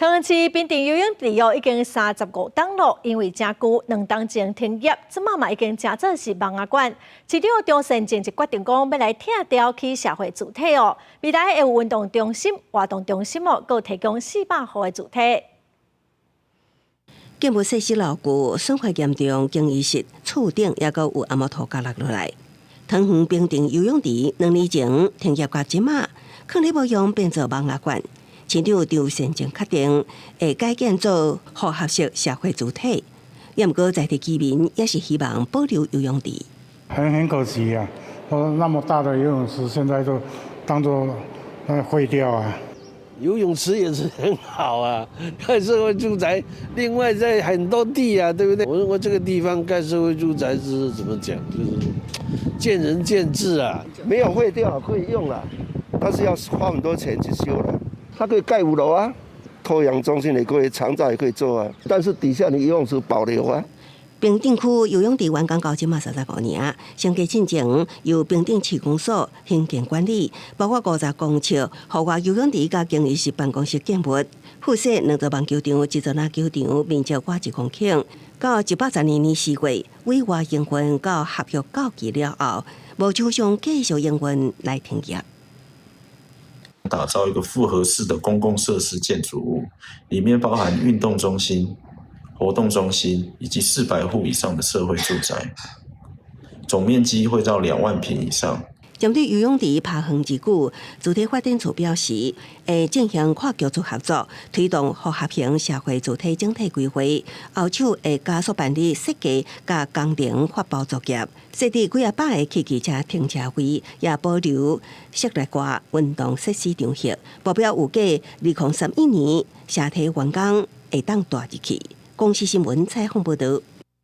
桃园市滨田游泳池已经35档了，因为真久，2档前停业，即马嘛已经真做是网牙馆。市长张善政就决定讲要来拆掉起社会主体哦，未来会有运动中心、活动中心哦，佮提供400户的主体。建物设施牢固，损坏严重，更衣室、厝顶也佮有阿毛土甲落落来。桃园滨田游泳池2年前停业到即马，抗力无用变做网牙馆。市长张善政确定会改建做复合式社会主体，也毋过在地居民也是希望保留游泳池。很可惜啊，那么大的游泳池现在都当作废掉啊。游泳池也是很好啊，盖社会住宅，另外在很多地啊，对不对？我这个地方盖社会住宅是怎么讲，就是见仁见智啊，没有废掉可以用了，但是要花很多钱去修了。它可以盖5楼啊，托养中心也可以，长照也可以做啊，但是底下你游泳池保留啊。滨田区游泳池完工到即马35年，相继进前由滨田市公所兴建管理，包括50公尺户外游泳池甲更衣室办公室建物，附设2座棒球场、1座篮球场，面积约1公顷。到112年4月，委外营运到合约到期了后，无抽象继续营运来停业。打造一个复合式的公共设施建筑物，里面包含运动中心、活动中心以及400户以上的社会住宅，总面积会到2万坪以上。针对游泳池爬行之久，主体发展处表示，会进行跨局处合作，推动复合型社会主体整体规划。后手会加速办理设计甲工程发包作业，设置几百个汽机车停车位，也保留室内外运动设施场域。目标预计2031年社体完工会当大入去。公视新闻采访报道。